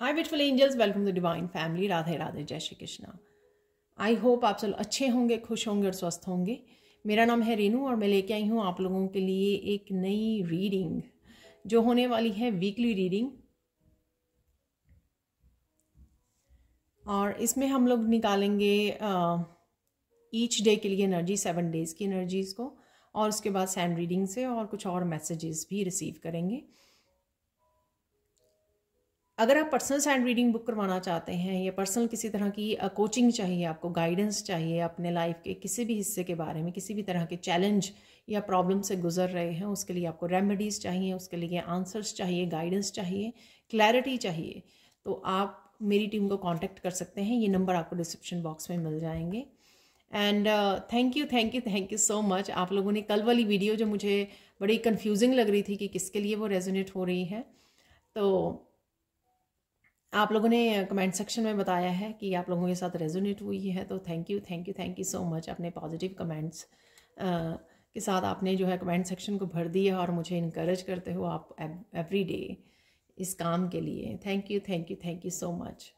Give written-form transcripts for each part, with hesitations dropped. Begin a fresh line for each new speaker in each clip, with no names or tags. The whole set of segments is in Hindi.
Hi beautiful angels, welcome to divine family. Radhe Radhe, जय श्री कृष्णा। आई होप आप सब अच्छे होंगे, खुश होंगे और स्वस्थ होंगे। मेरा नाम है रेनू और मैं लेके आई हूँ आप लोगों के लिए एक नई रीडिंग जो होने वाली है वीकली रीडिंग। और इसमें हम लोग निकालेंगे ईच डे के लिए एनर्जी, 7 डेज़ की एनर्जीज़ को, और उसके बाद सैंड रीडिंग से और कुछ और मैसेजेस भी रिसीव करेंगे। अगर आप पर्सनल सैंड रीडिंग बुक करवाना चाहते हैं या पर्सनल किसी तरह की कोचिंग चाहिए, आपको गाइडेंस चाहिए अपने लाइफ के किसी भी हिस्से के बारे में, किसी भी तरह के चैलेंज या प्रॉब्लम से गुजर रहे हैं, उसके लिए आपको रेमेडीज़ चाहिए, उसके लिए आंसर्स चाहिए, गाइडेंस चाहिए, क्लैरिटी चाहिए, तो आप मेरी टीम को कांटेक्ट कर सकते हैं। ये नंबर आपको डिस्क्रिप्शन बॉक्स में मिल जाएंगे। And thank you so much. आप लोगों ने कल वाली वीडियो जो मुझे बड़ी कन्फ्यूजिंग लग रही थी कि किसके लिए वो रेजोनेट हो रही है, तो आप लोगों ने कमेंट सेक्शन में बताया है कि आप लोगों के साथ रेजोनेट हुई है, तो थैंक यू सो मच। अपने पॉजिटिव कमेंट्स के साथ आपने जो है कमेंट सेक्शन को भर दिया और मुझे इनकरेज करते हो आप एवरी डे इस काम के लिए। Thank you so much.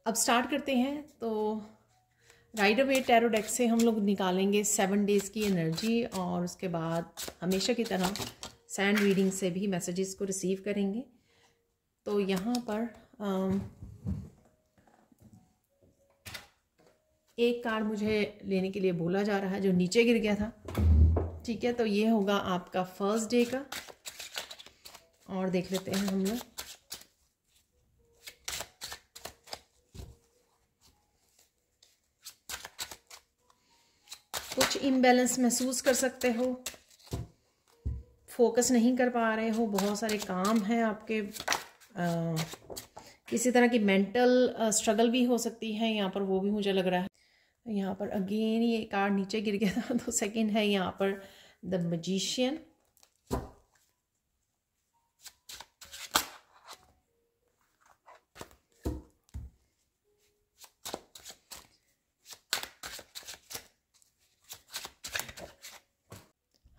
अब स्टार्ट करते हैं। तो राइडर वेट टैरो डेक से हम लोग निकालेंगे 7 डेज़ की एनर्जी और उसके बाद हमेशा की तरह सैंड रीडिंग से भी मैसेजेस को रिसीव करेंगे। तो यहाँ पर एक कार्ड मुझे लेने के लिए बोला जा रहा है जो नीचे गिर गया था। ठीक है, तो ये होगा आपका फर्स्ट डे का, और देख लेते हैं हम लोग। कुछ इम्बैलेंस महसूस कर सकते हो, फोकस नहीं कर पा रहे हो, बहुत सारे काम हैं आपके, किसी तरह की मेंटल स्ट्रगल भी हो सकती है यहाँ पर, वो भी मुझे लग रहा है। यहाँ पर अगेन ये कार्ड नीचे गिर गया था, तो सेकंड है यहाँ पर द मैजिशियन।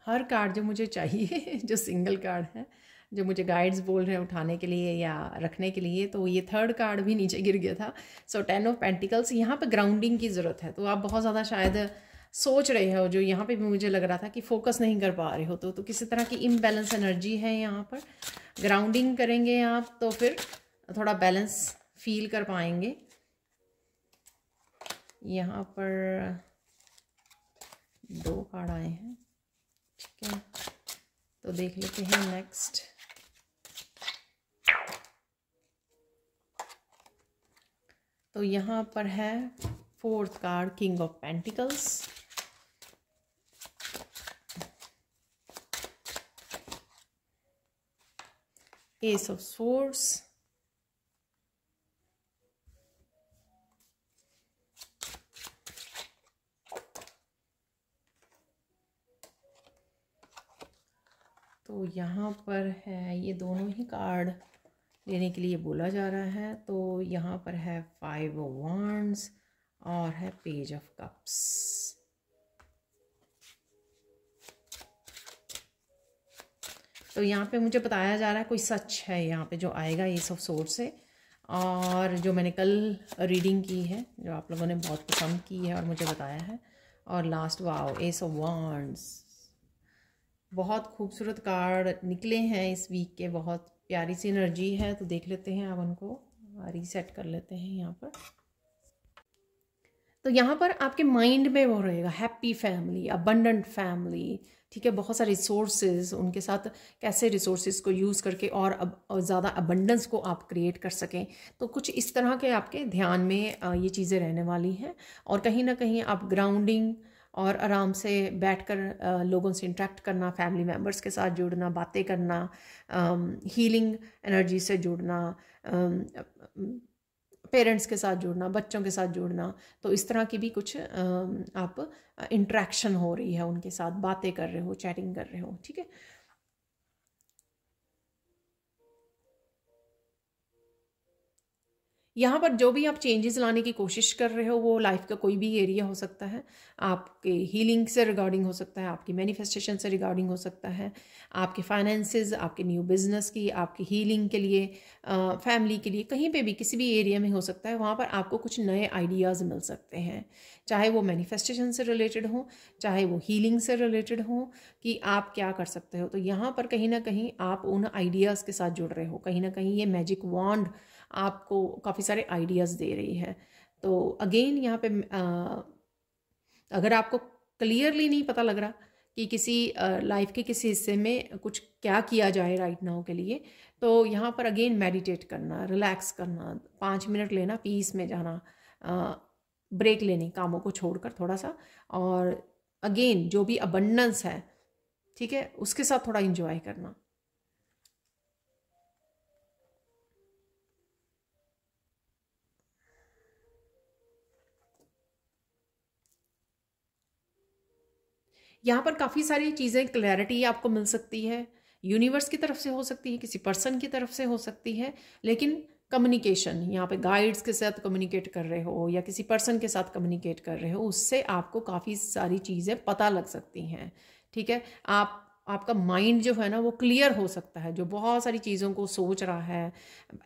हर कार्ड जो मुझे चाहिए जो सिंगल कार्ड है, जो मुझे गाइड्स बोल रहे हैं उठाने के लिए या रखने के लिए, तो ये थर्ड कार्ड भी नीचे गिर गया था। सो 10 ऑफ पेंटिकल्स। यहाँ पे ग्राउंडिंग की ज़रूरत है, तो आप बहुत ज़्यादा शायद सोच रहे हो, जो यहाँ पे भी मुझे लग रहा था कि फोकस नहीं कर पा रहे हो, तो किसी तरह की इम्बैलेंस एनर्जी है यहाँ पर। ग्राउंडिंग करेंगे आप तो फिर थोड़ा बैलेंस फील कर पाएंगे। यहाँ पर 2 कार्ड आए हैं, ठीक है, तो देख लेते हैं नेक्स्ट। तो यहाँ पर है 4th card, king of pentacles. S of swords, तो यहाँ पर है, ये दोनों ही कार्ड लेने के लिए बोला जा रहा है। तो यहाँ पर है 5 ऑफ वांड्स और है पेज ऑफ कप्स। तो यहाँ पे मुझे बताया जा रहा है कोई सच है यहाँ पे जो आएगा एस ऑफ सोर्ड से, और जो मैंने कल रीडिंग की है जो आप लोगों ने बहुत पसंद की है और मुझे बताया है। और last, wow, S of wands. बहुत खूबसूरत कार्ड निकले हैं इस वीक के, बहुत प्यारी सी एनर्जी है। तो देख लेते हैं, अब उनको रीसेट कर लेते हैं यहाँ पर। तो यहाँ पर आपके माइंड में वो रहेगा हैप्पी फैमिली, अबंडेंट फैमिली, ठीक है, बहुत सारे रिसोर्सेज, उनके साथ कैसे रिसोर्सेज को यूज़ करके और ज़्यादा अबंडेंस को आप क्रिएट कर सकें। तो कुछ इस तरह के आपके ध्यान में ये चीज़ें रहने वाली हैं। और कहीं ना कहीं आप ग्राउंडिंग और आराम से बैठकर लोगों से इंटरेक्ट करना, फैमिली मेम्बर्स के साथ जुड़ना, बातें करना, हीलिंग एनर्जी से जुड़ना, पेरेंट्स के साथ जुड़ना, बच्चों के साथ जुड़ना, तो इस तरह की भी कुछ आप इंटरेक्शन हो रही है, उनके साथ बातें कर रहे हो, चैटिंग कर रहे हो, ठीक है। यहाँ पर जो भी आप चेंजेस लाने की कोशिश कर रहे हो वो लाइफ का कोई भी एरिया हो सकता है, आपके हीलिंग से रिगार्डिंग हो सकता है, आपकी मैनिफेस्टेशन से रिगार्डिंग हो सकता है, आपके फाइनेंसेस, आपके न्यू बिजनेस की, आपकी हीलिंग के लिए, फैमिली के लिए, कहीं पे भी किसी भी एरिया में हो सकता है। वहाँ पर आपको कुछ नए आइडियाज़ मिल सकते हैं, चाहे वो मैनिफेस्टेशन से रिलेटेड हो, चाहे वो हीलिंग से रिलेटेड हो, कि आप क्या कर सकते हो। तो यहाँ पर कहीं ना कहीं आप उन आइडियाज़ के साथ जुड़ रहे हो, कहीं ना कहीं ये मैजिक वॉन्ड आपको काफ़ी सारे आइडियाज़ दे रही है। तो अगेन यहाँ पे अगर आपको क्लियरली नहीं पता लग रहा कि किसी लाइफ के किसी हिस्से में कुछ क्या किया जाए राइट नाउ के लिए, तो यहाँ पर अगेन मेडिटेट करना, रिलैक्स करना, 5 मिनट लेना, पीस में जाना, ब्रेक लेनी कामों को छोड़कर थोड़ा सा, और अगेन जो भी अबंडेंस है, ठीक है, उसके साथ थोड़ा इंजॉय करना। यहाँ पर काफ़ी सारी चीज़ें, क्लैरिटी आपको मिल सकती है, यूनिवर्स की तरफ से हो सकती है, किसी पर्सन की तरफ से हो सकती है, लेकिन कम्युनिकेशन, यहाँ पे गाइड्स के साथ कम्युनिकेट कर रहे हो या किसी पर्सन के साथ कम्युनिकेट कर रहे हो, उससे आपको काफ़ी सारी चीज़ें पता लग सकती हैं, ठीक है। आपका माइंड जो है ना वो क्लियर हो सकता है, जो बहुत सारी चीज़ों को सोच रहा है,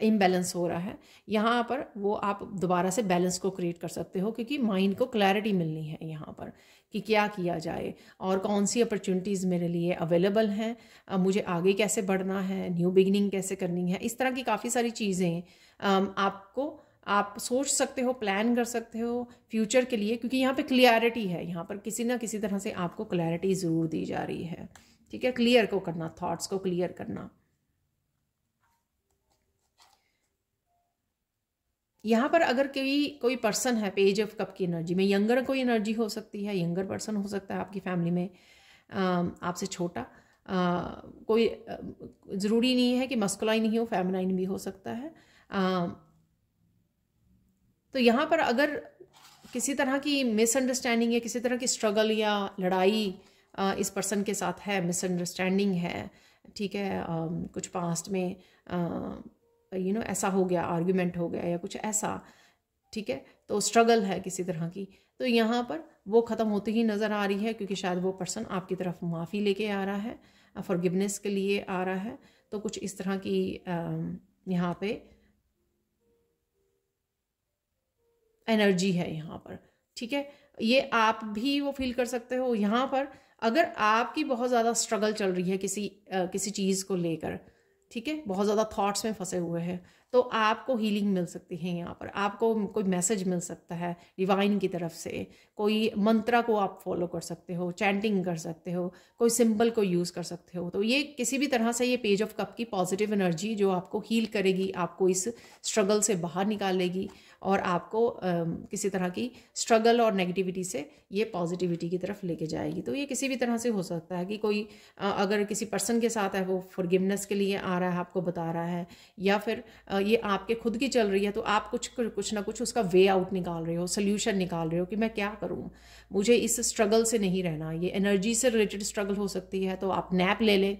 इम्बैलेंस हो रहा है, यहाँ पर वो आप दोबारा से बैलेंस को क्रिएट कर सकते हो, क्योंकि माइंड को क्लैरिटी मिलनी है यहाँ पर कि क्या किया जाए और कौन सी अपॉर्चुनिटीज़ मेरे लिए अवेलेबल हैं, मुझे आगे कैसे बढ़ना है, न्यू बिगिनिंग कैसे करनी है। इस तरह की काफ़ी सारी चीज़ें आप सोच सकते हो, प्लान कर सकते हो फ्यूचर के लिए, क्योंकि यहाँ पे क्लियरिटी है, यहाँ पर किसी ना किसी तरह से आपको क्लैरिटी ज़रूर दी जा रही है, ठीक है। क्लियर को करना, थॉट्स को क्लियर करना। यहाँ पर अगर कोई पर्सन है पेज ऑफ कप की एनर्जी में, यंगर कोई एनर्जी हो सकती है, यंगर पर्सन हो सकता है आपकी फैमिली में, आपसे छोटा, कोई ज़रूरी नहीं है कि मस्कुलाइन ही हो, फेमिनाइन भी हो सकता है। तो यहाँ पर अगर किसी तरह की मिसअंडरस्टैंडिंग या किसी तरह की स्ट्रगल या लड़ाई इस पर्सन के साथ है, मिसअंडरस्टैंडिंग है, ठीक है, कुछ पास्ट में ऐसा हो गया, आर्ग्यूमेंट हो गया या कुछ ऐसा, ठीक है, तो स्ट्रगल है किसी तरह की, तो यहाँ पर वो ख़त्म होती ही नज़र आ रही है, क्योंकि शायद वो पर्सन आपकी तरफ माफ़ी लेके आ रहा है, फॉरगिवनेस के लिए आ रहा है। तो कुछ इस तरह की यहाँ पे एनर्जी है यहाँ पर, ठीक है। ये आप भी वो फील कर सकते हो यहाँ पर, अगर आपकी बहुत ज़्यादा स्ट्रगल चल रही है किसी चीज़ को लेकर, ठीक है, बहुत ज़्यादा थॉट्स में फंसे हुए हैं, तो आपको हीलिंग मिल सकती है यहाँ पर, आपको कोई मैसेज मिल सकता है डिवाइन की तरफ से, कोई मंत्रा को आप फॉलो कर सकते हो, चैंटिंग कर सकते हो, कोई सिंबल को यूज़ कर सकते हो। तो ये किसी भी तरह से ये पेज ऑफ कप की पॉजिटिव एनर्जी जो आपको हील करेगी, आपको इस स्ट्रगल से बाहर निकालेगी और आपको किसी तरह की स्ट्रगल और नेगेटिविटी से ये पॉजिटिविटी की तरफ लेके जाएगी। तो ये किसी भी तरह से हो सकता है कि कोई अगर किसी पर्सन के साथ है, वो फॉरगिवनेस के लिए आ रहा है, आपको बता रहा है, या फिर ये आपके खुद की चल रही है, तो आप कुछ ना कुछ उसका वे आउट निकाल रहे हो, सोल्यूशन निकाल रहे हो कि मैं क्या करूँ, मुझे इस स्ट्रगल से नहीं रहना। ये एनर्जी से रिलेटेड स्ट्रगल हो सकती है, तो आप नैप ले लें,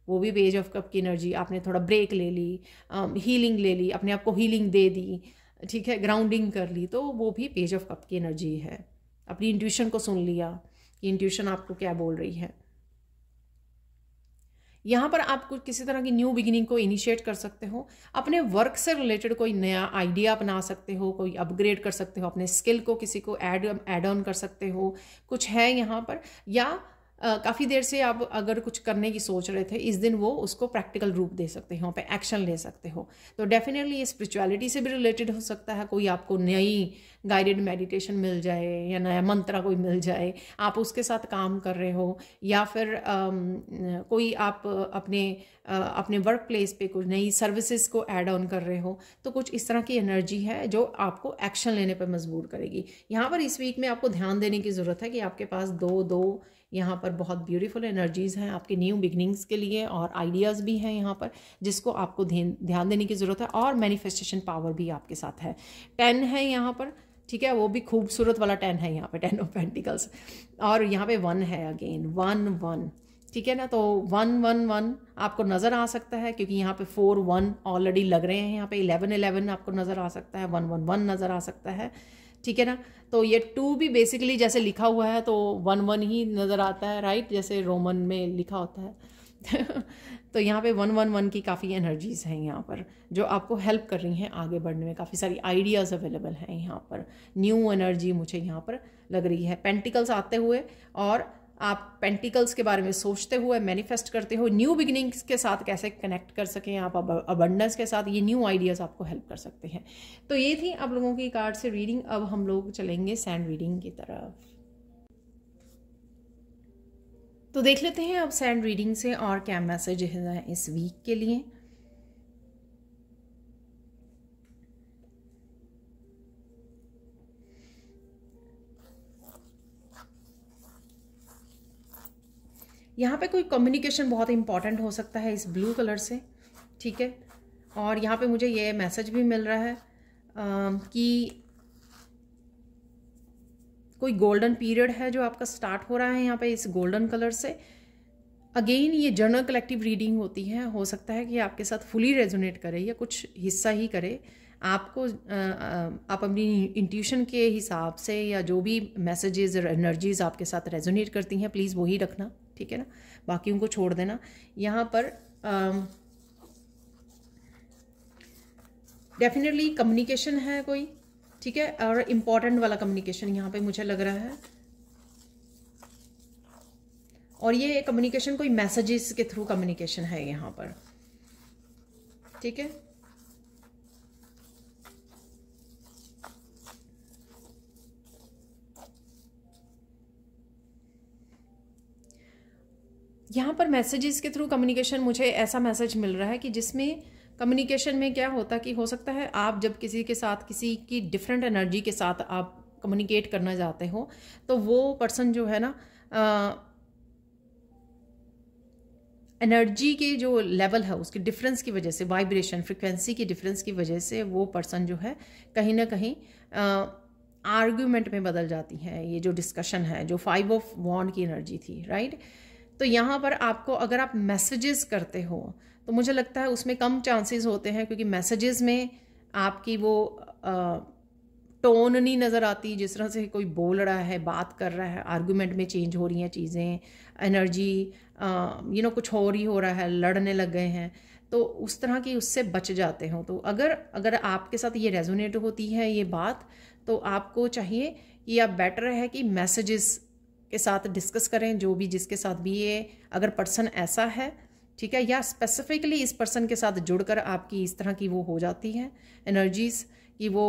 वो भी पेज ऑफ कप की एनर्जी, आपने थोड़ा ब्रेक ले ली, हीलिंग ले ली, अपने आप को हीलिंग दे दी, ठीक है, ग्राउंडिंग कर ली, तो वो भी पेज ऑफ कप की एनर्जी है। अपनी इंट्यूशन को सुन लिया कि इंट्यूशन आपको क्या बोल रही है। यहाँ पर आप किसी तरह की न्यू बिगिनिंग को इनिशिएट कर सकते हो, अपने वर्क से रिलेटेड कोई नया आइडिया अपना सकते हो, कोई अपग्रेड कर सकते हो, अपने स्किल को किसी को ऐड ऑन कर सकते हो, कुछ है यहाँ पर, या काफ़ी देर से आप अगर कुछ करने की सोच रहे थे, इस दिन वो उसको प्रैक्टिकल रूप दे सकते हो, पे एक्शन ले सकते हो। तो डेफिनेटली ये स्पिरिचुअलिटी से भी रिलेटेड हो सकता है, कोई आपको नई गाइडेड मेडिटेशन मिल जाए या नया मंत्र कोई मिल जाए, आप उसके साथ काम कर रहे हो, या फिर कोई आप अपने वर्क प्लेस पे कुछ नई सर्विसेज को ऐड ऑन कर रहे हो, तो कुछ इस तरह की एनर्जी है जो आपको एक्शन लेने पर मजबूर करेगी। यहाँ पर इस वीक में आपको ध्यान देने की ज़रूरत है कि आपके पास दो यहाँ पर बहुत ब्यूटीफुल एनर्जीज़ हैं आपके न्यू बिगनिंग्स के लिए, और आइडियाज़ भी हैं यहाँ पर जिसको आपको ध्यान देने की ज़रूरत है, और मैनिफेस्टेशन पावर भी आपके साथ है। 10 है यहाँ पर, ठीक है, वो भी खूबसूरत वाला 10 है यहाँ पे, 10 ऑफ पेंटिकल्स, और यहाँ पे 1 है, अगेन 1 1, ठीक है ना। तो 111 आपको नज़र आ सकता है, क्योंकि यहाँ पे 4 1 ऑलरेडी लग रहे हैं। यहाँ पे 11 आपको नज़र आ सकता है, 111 नज़र आ सकता है, ठीक है ना। तो ये 2 भी बेसिकली जैसे लिखा हुआ है तो 11 ही नज़र आता है, राइट, जैसे रोमन में लिखा होता है। तो यहाँ पे 111 की काफ़ी एनर्जीज़ हैं यहाँ पर, जो आपको हेल्प कर रही हैं आगे बढ़ने में। काफ़ी सारी आइडियाज़ अवेलेबल हैं यहाँ पर, न्यू एनर्जी मुझे यहाँ पर लग रही है। पेंटिकल्स आते हुए और आप पेंटिकल्स के बारे में सोचते हुए मैनिफेस्ट करते हो, न्यू बिगिनिंग्स के साथ कैसे कनेक्ट कर सकें आप अबंडेंस के साथ, ये न्यू आइडियाज़ आपको हेल्प कर सकते हैं। तो ये थी आप लोगों की कार्ड से रीडिंग। अब हम लोग चलेंगे सैंड रीडिंग की तरफ। तो देख लेते हैं अब सैंड रीडिंग से और क्या मैसेज है इस वीक के लिए। यहाँ पे कोई कम्युनिकेशन बहुत इंपॉर्टेंट हो सकता है इस ब्लू कलर से, ठीक है। और यहाँ पे मुझे ये मैसेज भी मिल रहा है कि कोई गोल्डन पीरियड है जो आपका स्टार्ट हो रहा है यहाँ पे इस गोल्डन कलर से। अगेन ये जर्नल कलेक्टिव रीडिंग होती है, हो सकता है कि आपके साथ फुली रेजोनेट करे या कुछ हिस्सा ही करे। आपको आप अपनी इंट्यूशन के हिसाब से या जो भी मैसेजेस और एनर्जीज आपके साथ रेजोनेट करती हैं प्लीज़ वही रखना, ठीक है ना, बाकियों को छोड़ देना। यहाँ पर डेफिनेटली कम्युनिकेशन है कोई, ठीक है, और इम्पॉर्टेंट वाला कम्युनिकेशन यहाँ पे मुझे लग रहा है। और ये कम्युनिकेशन कोई मैसेजेस के थ्रू कम्युनिकेशन है यहाँ पर, ठीक है। यहाँ पर मैसेजेस के थ्रू कम्युनिकेशन, मुझे ऐसा मैसेज मिल रहा है कि जिसमें कम्युनिकेशन में क्या होता कि हो सकता है आप जब किसी के साथ किसी की डिफरेंट एनर्जी के साथ आप कम्युनिकेट करना चाहते हो तो वो पर्सन जो है ना एनर्जी के जो लेवल है उसके डिफरेंस की वजह से, वाइब्रेशन फ्रिक्वेंसी की डिफरेंस की वजह से वो पर्सन जो है कहीं ना कहीं आर्ग्यूमेंट में बदल जाती है। ये जो डिस्कशन है, जो 5 ऑफ वॉन्ड की एनर्जी थी, राइट। तो यहाँ पर आपको अगर आप मैसेजेस करते हो तो मुझे लगता है उसमें कम चांसेस होते हैं, क्योंकि मैसेजेस में आपकी वो टोन नहीं नज़र आती जिस तरह से कोई बोल रहा है, बात कर रहा है, आर्गुमेंट में चेंज हो रही हैं चीज़ें, एनर्जी कुछ और ही हो रहा है, लड़ने लग गए हैं, तो उस तरह की उससे बच जाते हो। तो अगर आपके साथ ये रेजोनेट होती है ये बात, तो आपको चाहिए कि आप बेटर है कि मैसेजेस के साथ डिस्कस करें, जो भी जिसके साथ भी ये अगर पर्सन ऐसा है, ठीक है, या स्पेसिफिकली इस पर्सन के साथ जुड़कर आपकी इस तरह की वो हो जाती है एनर्जीज़ कि वो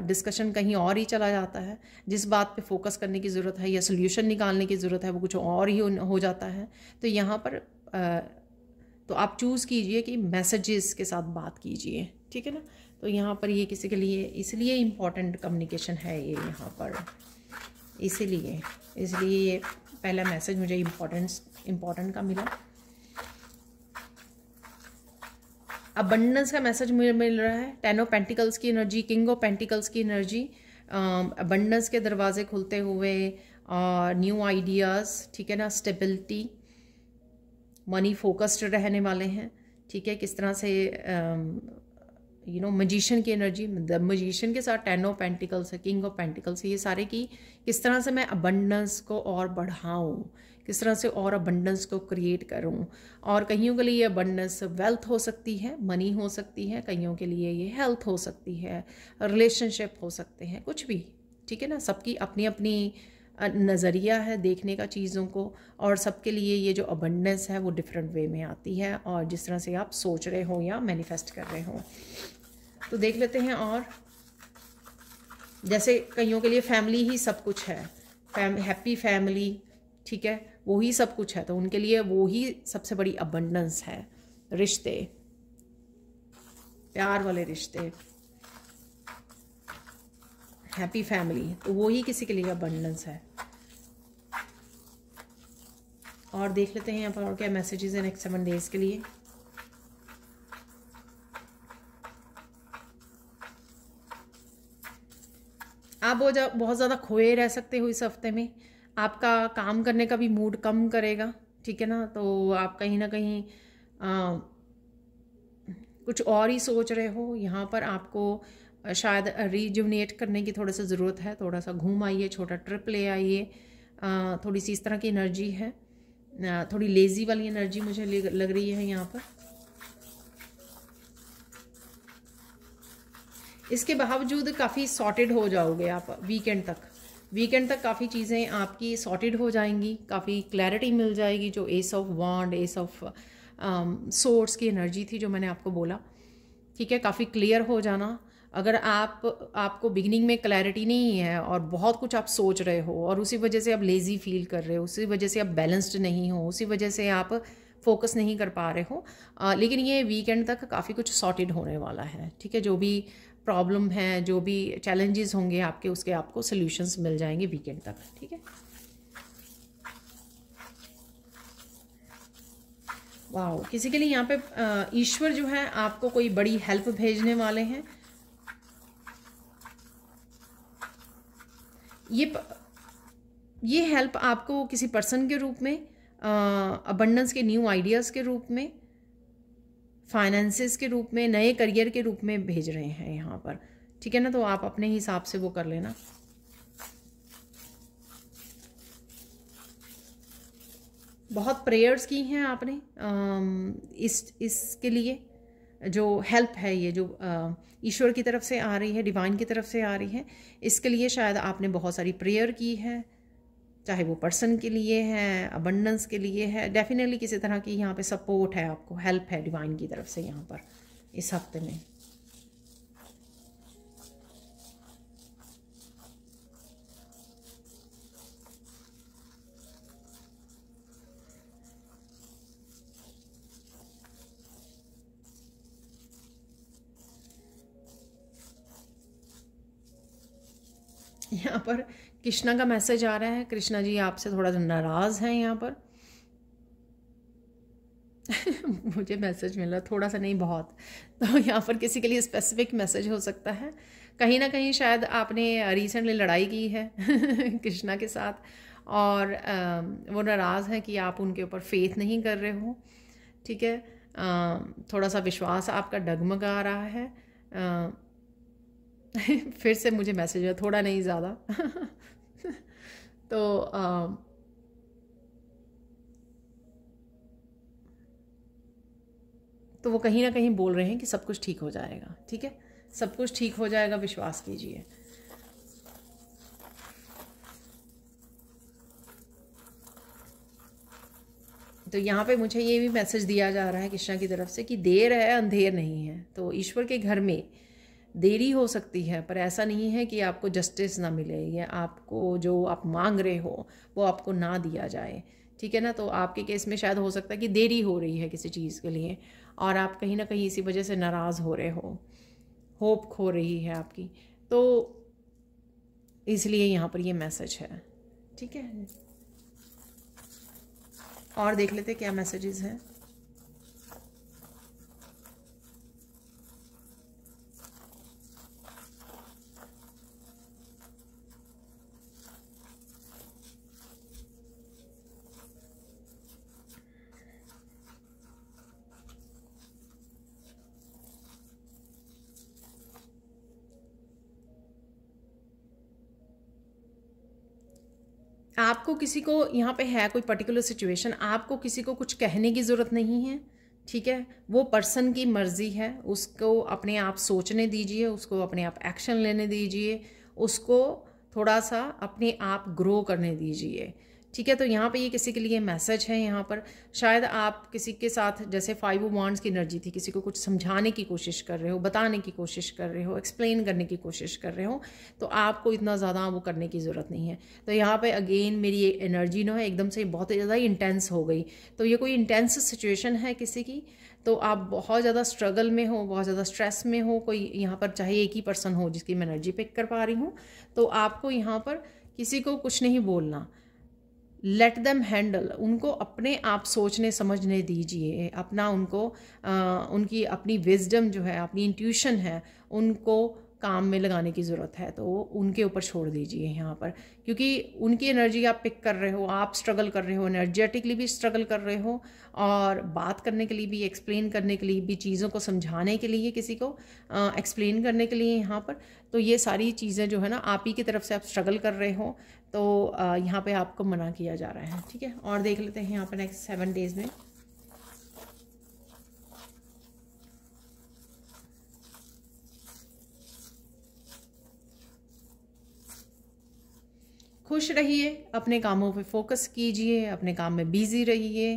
डिस्कशन कहीं और ही चला जाता है, जिस बात पे फोकस करने की ज़रूरत है या सोल्यूशन निकालने की ज़रूरत है वो कुछ और ही हो जाता है। तो यहाँ पर तो आप चूज़ कीजिए कि मैसेजेस के साथ बात कीजिए, ठीक है ना। तो यहाँ पर ये किसी के लिए इसलिए इम्पॉर्टेंट कम्युनिकेशन है ये यहाँ पर, इसीलिए ये पहला मैसेज मुझे इम्पोर्टेंट का मिला। अबंडेंस का मैसेज मुझे मिल रहा है, 10 ऑफ पेंटिकल्स की एनर्जी, किंग ऑफ पेंटिकल्स की एनर्जी, अबंडेंस के दरवाजे खुलते हुए और न्यू आइडियाज़, ठीक है ना, स्टेबिलिटी, मनी फोकस्ड रहने वाले हैं, ठीक है। किस तरह से मजिशियन की एनर्जी, द मजिशियन के साथ 10 ऑफ पेंटिकल्स है, किंग ऑफ पेंटिकल्स है, ये सारे की किस तरह से मैं अबंडेंस को और बढ़ाऊं, किस तरह से और अबंडेंस को क्रिएट करूं। और कईयों के लिए अबंडेंस वेल्थ हो सकती है, मनी हो सकती है, कईयों के लिए ये हेल्थ हो सकती है, रिलेशनशिप हो सकते हैं, कुछ भी, ठीक है ना। सबकी अपनी अपनी नज़रिया है देखने का चीज़ों को, और सबके लिए ये जो अबंडेंस है वो डिफरेंट वे में आती है, और जिस तरह से आप सोच रहे हो या मैनिफेस्ट कर रहे हो। तो देख लेते हैं। और जैसे कईयों के लिए फैमिली ही सब कुछ है, हैप्पी फैमिली, ठीक है, वो ही सब कुछ है, तो उनके लिए वो ही सबसे बड़ी अबंडेंस है। रिश्ते, प्यार वाले रिश्ते, हैप्पी फैमिली, तो वो ही किसी के लिए अबंडेंस है। और देख लेते हैं यहाँ पर और क्या मैसेजेस हैं नेक्स्ट 7 डेज के लिए। आप बहुत ज़्यादा खोए रह सकते हो इस हफ्ते में, आपका काम करने का भी मूड कम करेगा, ठीक है ना। तो आप कहीं ना कहीं कुछ और ही सोच रहे हो। यहाँ पर आपको शायद रिजुवनेट करने की थोड़ा सा ज़रूरत है। थोड़ा सा घूम आइए, छोटा ट्रिप ले आइए। थोड़ी सी इस तरह की एनर्जी है, थोड़ी लेज़ी वाली एनर्जी मुझे लग रही है यहाँ पर। इसके बावजूद काफ़ी सॉर्टेड हो जाओगे आप वीकेंड तक काफ़ी चीज़ें आपकी सॉर्टेड हो जाएंगी, काफ़ी क्लैरिटी मिल जाएगी। जो ace of wand, ace of swords की एनर्जी थी जो मैंने आपको बोला, ठीक है, काफ़ी क्लियर हो जाना। अगर आपको बिगिनिंग में क्लैरिटी नहीं है और बहुत कुछ आप सोच रहे हो और उसी वजह से आप लेज़ी फील कर रहे हो, उसी वजह से आप बैलेंस्ड नहीं हो, उसी वजह से आप फोकस नहीं कर पा रहे हो, लेकिन ये वीकेंड तक काफ़ी कुछ सॉर्टेड होने वाला है, ठीक है। जो भी प्रॉब्लम है, जो भी चैलेंजेस होंगे आपके, उसके आपको सॉल्यूशंस मिल जाएंगे वीकेंड तक, ठीक है। वाह, किसी के लिए यहाँ पे ईश्वर जो है आपको कोई बड़ी हेल्प भेजने वाले हैं। ये हेल्प आपको किसी पर्सन के रूप में, अबंडेंस के न्यू आइडियाज़ के रूप में, फाइनेंसेस के रूप में, नए करियर के रूप में भेज रहे हैं यहाँ पर, ठीक है ना। तो आप अपने हिसाब से वो कर लेना। बहुत प्रेयर्स की हैं आपने इसके लिए। जो हेल्प है ये जो ईश्वर की तरफ से आ रही है, डिवाइन की तरफ से आ रही है, इसके लिए शायद आपने बहुत सारी प्रेयर की है, चाहे वो पर्सन के लिए है, अबंडेंस के लिए है। डेफिनेटली किसी तरह की यहाँ पे सपोर्ट है, आपको हेल्प है डिवाइन की तरफ से यहाँ पर इस हफ्ते में। यहाँ पर कृष्णा का मैसेज आ रहा है। कृष्णा जी आपसे थोड़ा सा नाराज़ हैं यहाँ पर। मुझे मैसेज मिला, थोड़ा सा नहीं बहुत। तो यहाँ पर किसी के लिए स्पेसिफिक मैसेज हो सकता है। कहीं ना कहीं शायद आपने रिसेंटली लड़ाई की है कृष्णा के साथ, और वो नाराज़ हैं कि आप उनके ऊपर फेथ नहीं कर रहे हो, ठीक है। थोड़ा सा विश्वास आपका डगमगा रहा है। फिर से मुझे मैसेज है, थोड़ा नहीं ज़्यादा। तो वो कहीं ना कहीं बोल रहे हैं कि सब कुछ ठीक हो जाएगा, ठीक है, सब कुछ ठीक हो जाएगा, विश्वास कीजिए। तो यहाँ पे मुझे ये भी मैसेज दिया जा रहा है कृष्णा की तरफ से कि देर है अंधेर नहीं है। तो ईश्वर के घर में देरी हो सकती है, पर ऐसा नहीं है कि आपको जस्टिस ना मिले या आपको जो आप मांग रहे हो वो आपको ना दिया जाए, ठीक है ना। तो आपके केस में शायद हो सकता है कि देरी हो रही है किसी चीज़ के लिए और आप कहीं ना कहीं इसी वजह से नाराज़ हो रहे हो, होप खो रही है आपकी, तो इसलिए यहाँ पर ये मैसेज है, ठीक है। और देख लेते क्या मैसेजेस हैं। आपको किसी को यहाँ पे है कोई पर्टिकुलर सिचुएशन, आपको किसी को कुछ कहने की ज़रूरत नहीं है, ठीक है। वो पर्सन की मर्ज़ी है, उसको अपने आप सोचने दीजिए, उसको अपने आप एक्शन लेने दीजिए, उसको थोड़ा सा अपने आप ग्रो करने दीजिए, ठीक है। तो यहाँ पे ये किसी के लिए मैसेज है। यहाँ पर शायद आप किसी के साथ, जैसे 5 ऑफ वांड्स की एनर्जी थी, किसी को कुछ समझाने की कोशिश कर रहे हो, बताने की कोशिश कर रहे हो, एक्सप्लेन करने की कोशिश कर रहे हो, तो आपको इतना ज़्यादा वो करने की ज़रूरत नहीं है। तो यहाँ पे अगेन मेरी एनर्जी ना है एकदम से बहुत ज़्यादा इंटेंस हो गई। तो ये कोई इंटेंस सिचुएशन है किसी की, तो आप बहुत ज़्यादा स्ट्रगल में हो, बहुत ज़्यादा स्ट्रेस में हो। कोई यहाँ पर चाहे एक ही पर्सन हो जिसकी मैं एनर्जी पिक कर पा रही हूँ, तो आपको यहाँ पर किसी को कुछ नहीं बोलना, लेट देम हैंडल, उनको अपने आप सोचने समझने दीजिए, अपना उनको उनकी अपनी विजडम जो है, अपनी इंट्यूशन है, उनको काम में लगाने की ज़रूरत है तो उनके ऊपर छोड़ दीजिए यहाँ पर, क्योंकि उनकी एनर्जी आप पिक कर रहे हो, आप स्ट्रगल कर रहे हो, एनर्जेटिकली भी स्ट्रगल कर रहे हो, और बात करने के लिए भी, एक्सप्लेन करने के लिए भी, चीज़ों को समझाने के लिए, किसी को एक्सप्लेन करने के लिए यहाँ पर, तो ये सारी चीज़ें जो है ना आप ही की तरफ से आप स्ट्रगल कर रहे हो, तो यहाँ पर आपको मना किया जा रहा है। ठीक है, और देख लेते हैं यहाँ पर नेक्स्ट 7 डेज़ में। खुश रहिए, अपने कामों पे फोकस कीजिए, अपने काम में बिजी रहिए।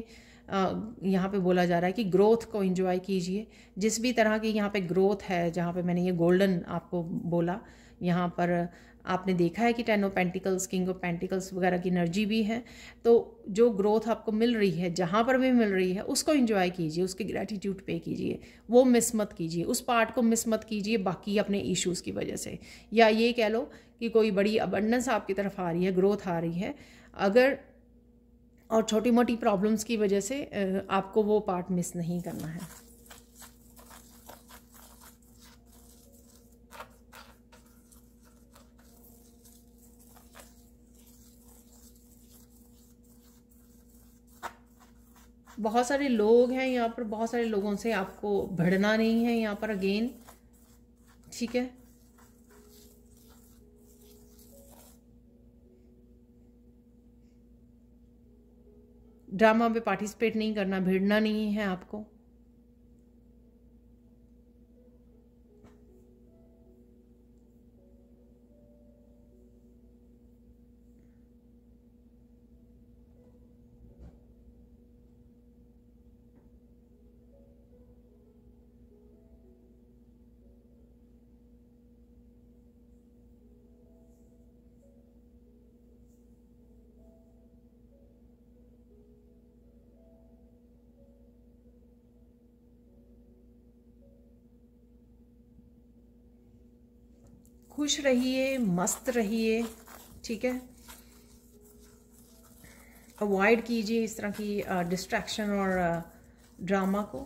यहाँ पे बोला जा रहा है कि ग्रोथ को एंजॉय कीजिए, जिस भी तरह की यहाँ पे ग्रोथ है, जहाँ पे मैंने ये गोल्डन आपको बोला, यहाँ पर आपने देखा है कि 10 of pentacles, king of pentacles वगैरह की एनर्जी भी है। तो जो ग्रोथ आपको मिल रही है, जहाँ पर भी मिल रही है, उसको एंजॉय कीजिए, उसकी ग्रैटिट्यूड पे कीजिए, वो मिस मत कीजिए, उस पार्ट को मिस मत कीजिए बाकी अपने इश्यूज़ की वजह से, या ये कह लो कि कोई बड़ी अबंडेंस आपकी तरफ आ रही है, ग्रोथ आ रही है, अगर और छोटी मोटी प्रॉब्लम्स की वजह से आपको वो पार्ट मिस नहीं करना है। बहुत सारे लोग हैं यहाँ पर, बहुत सारे लोगों से आपको भिड़ना नहीं है यहाँ पर अगेन। ठीक है, ड्रामा में पार्टिसिपेट नहीं करना, भिड़ना नहीं है आपको। खुश रहिए, मस्त रहिए। ठीक है, अवॉइड कीजिए इस तरह की डिस्ट्रैक्शन और ड्रामा को।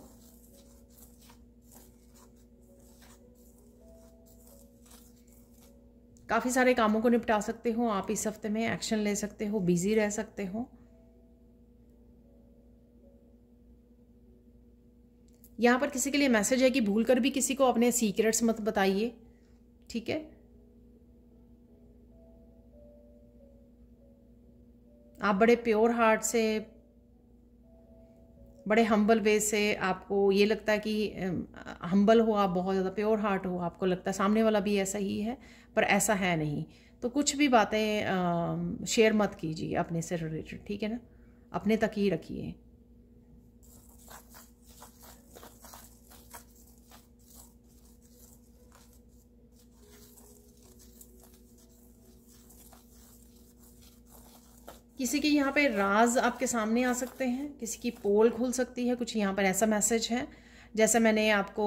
काफ़ी सारे कामों को निपटा सकते हो आप इस हफ्ते में, एक्शन ले सकते हो, बिजी रह सकते हो। यहाँ पर किसी के लिए मैसेज है कि भूलकर भी किसी को अपने सीक्रेट्स मत बताइए। ठीक है, आप बड़े प्योर हार्ट से, बड़े हम्बल वे से, आपको ये लगता है कि हम्बल हो आप, बहुत ज़्यादा प्योर हार्ट हो, आपको लगता है सामने वाला भी ऐसा ही है, पर ऐसा है नहीं। तो कुछ भी बातें शेयर मत कीजिए अपने से रिलेटेड। ठीक है ना, अपने तक ही रखिए। किसी के यहाँ पे राज आपके सामने आ सकते हैं, किसी की पोल खुल सकती है, कुछ यहाँ पर ऐसा मैसेज है। जैसे मैंने आपको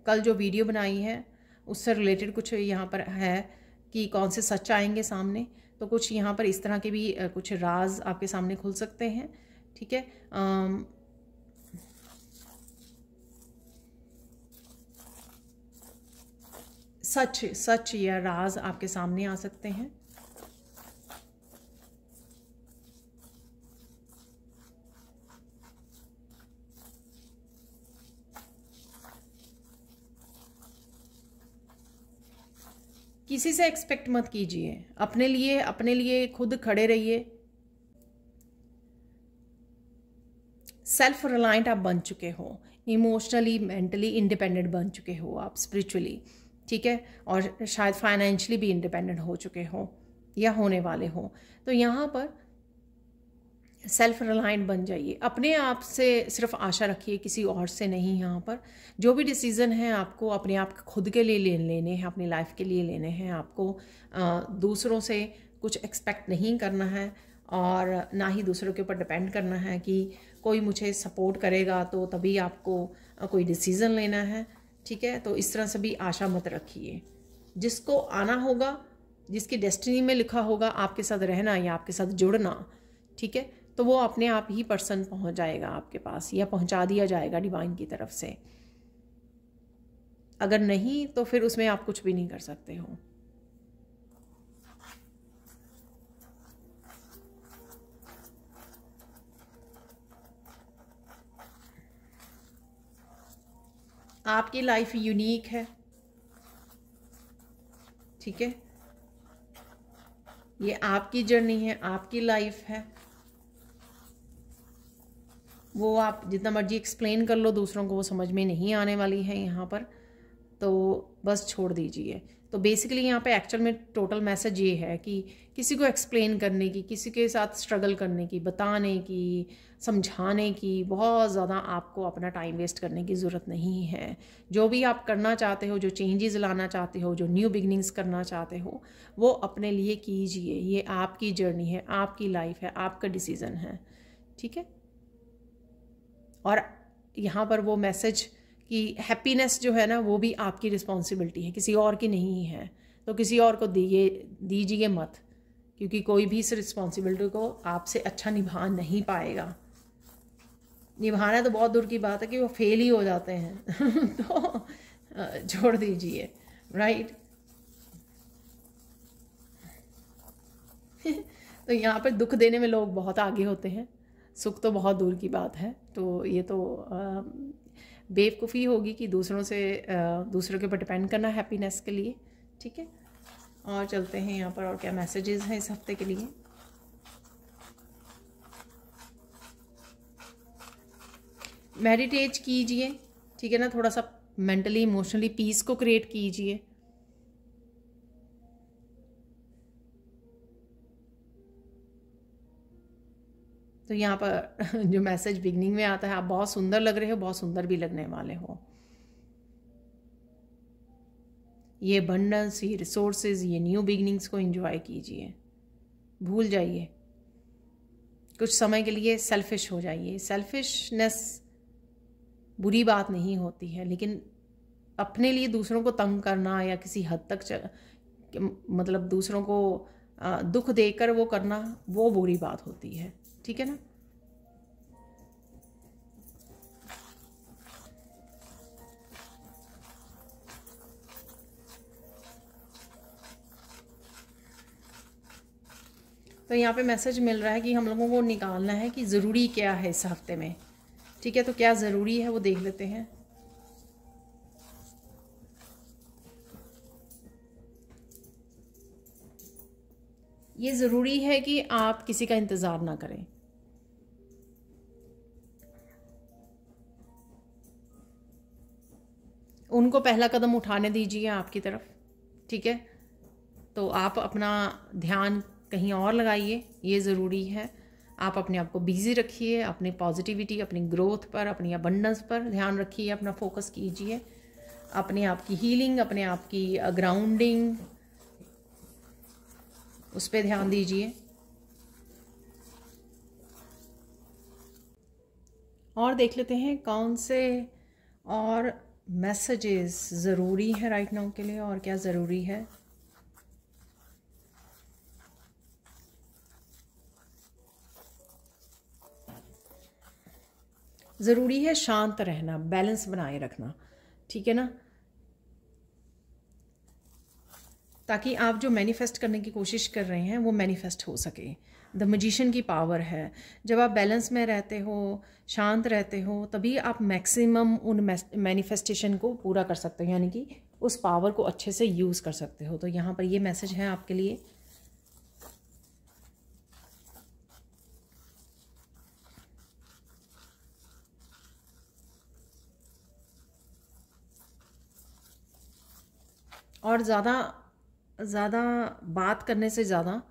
कल जो वीडियो बनाई है उससे रिलेटेड कुछ यहाँ पर है कि कौन से सच आएंगे सामने, तो कुछ यहाँ पर इस तरह के भी कुछ राज आपके सामने खुल सकते हैं। ठीक है, सच या राज आपके सामने आ सकते हैं। किसी से एक्सपेक्ट मत कीजिए, अपने लिए खुद खड़े रहिए। सेल्फ रिलायंट आप बन चुके हो, इमोशनली मेंटली इंडिपेंडेंट बन चुके हो आप, स्पिरिचुअली। ठीक है, और शायद फाइनेंशियली भी इंडिपेंडेंट हो चुके हो या होने वाले हो। तो यहाँ पर सेल्फ रिलायंट बन जाइए, अपने आप से सिर्फ आशा रखिए, किसी और से नहीं। यहाँ पर जो भी डिसीज़न है आपको अपने आप खुद के लिए लेने हैं, अपनी लाइफ के लिए लेने हैं। आपको दूसरों से कुछ एक्सपेक्ट नहीं करना है, और ना ही दूसरों के ऊपर डिपेंड करना है कि कोई मुझे सपोर्ट करेगा तो तभी आपको कोई डिसीज़न लेना है। ठीक है, तो इस तरह से भी आशा मत रखिए। जिसको आना होगा, जिसकी डेस्टिनी में लिखा होगा आपके साथ रहना या आपके साथ जुड़ना, ठीक है, तो वो अपने आप ही पर्सन पहुंच जाएगा आपके पास, या पहुंचा दिया जाएगा डिवाइन की तरफ से। अगर नहीं तो फिर उसमें आप कुछ भी नहीं कर सकते हो। आपकी लाइफ यूनिक है, ठीक है, ये आपकी जर्नी है, आपकी लाइफ है। वो आप जितना मर्जी एक्सप्लेन कर लो दूसरों को, वो समझ में नहीं आने वाली है यहाँ पर, तो बस छोड़ दीजिए। तो बेसिकली यहाँ पे एक्चुअल में टोटल मैसेज ये है कि किसी को एक्सप्लेन करने की, किसी के साथ स्ट्रगल करने की, बताने की, समझाने की बहुत ज़्यादा आपको अपना टाइम वेस्ट करने की ज़रूरत नहीं है। जो भी आप करना चाहते हो, जो चेंजेस लाना चाहते हो, जो न्यू बिगनिंग्स करना चाहते हो, वो अपने लिए कीजिए। ये आपकी जर्नी है, आपकी लाइफ है, आपका डिसीज़न है, ठीक है। और यहाँ पर वो मैसेज कि हैप्पीनेस जो है ना, वो भी आपकी रिस्पॉन्सिबिलिटी है, किसी और की नहीं है। तो किसी और को दीजिए मत, क्योंकि कोई भी इस रिस्पॉन्सिबिलिटी को आपसे अच्छा निभा नहीं पाएगा। निभाना तो बहुत दूर की बात है कि वो फेल ही हो जाते हैं तो छोड़ दीजिए, राइट। तो यहाँ पर दुख देने में लोग बहुत आगे होते हैं, सुख तो बहुत दूर की बात है। तो ये तो बेवकूफ़ी होगी कि दूसरों के ऊपर डिपेंड करना हैप्पीनेस के लिए, ठीक है। और चलते हैं यहाँ पर और क्या मैसेजेस हैं इस हफ्ते के लिए। मेडिटेट कीजिए, ठीक है ना, थोड़ा सा मेंटली इमोशनली पीस को क्रिएट कीजिए। तो यहाँ पर जो मैसेज बिगनिंग में आता है, आप बहुत सुंदर लग रहे हो, बहुत सुंदर भी लगने वाले हो। ये अबंडेंस, ये रिसोर्सेज, ये न्यू बिगनिंग्स को एंजॉय कीजिए, भूल जाइए कुछ समय के लिए, सेल्फिश हो जाइए। सेल्फिशनेस बुरी बात नहीं होती है, लेकिन अपने लिए दूसरों को तंग करना या किसी हद तक मतलब दूसरों को दुख देकर वो करना, वो बुरी बात होती है, ठीक है ना। तो यहाँ पे मैसेज मिल रहा है कि हम लोगों को निकालना है कि ज़रूरी क्या है इस हफ्ते में, ठीक है। तो क्या ज़रूरी है वो देख लेते हैं। ये ज़रूरी है कि आप किसी का इंतज़ार ना करें। उनको पहला कदम उठाने दीजिए आपकी तरफ, ठीक है। तो आप अपना ध्यान कहीं और लगाइए, ये ज़रूरी है। आप अपने आप को बिज़ी रखिए, अपनी पॉजिटिविटी, अपनी ग्रोथ पर, अपनी अबंडेंस पर ध्यान रखिए, अपना फोकस कीजिए, अपने आप की हीलिंग, अपने आप की ग्राउंडिंग, उस पर ध्यान दीजिए। और देख लेते हैं कौन से और मैसेजेस ज़रूरी है राइट नाउ के लिए, और क्या ज़रूरी है। ज़रूरी है शांत रहना, बैलेंस बनाए रखना, ठीक है ना, ताकि आप जो मैनिफेस्ट करने की कोशिश कर रहे हैं वो मैनिफेस्ट हो सके। द मैजिशियन की पावर है, जब आप बैलेंस में रहते हो, शांत रहते हो, तभी आप मैक्सिमम उन मैनिफेस्टेशन को पूरा कर सकते हो, यानी कि उस पावर को अच्छे से यूज़ कर सकते हो। तो यहाँ पर ये मैसेज है आपके लिए। और ज़्यादा बात करने से ज़्यादा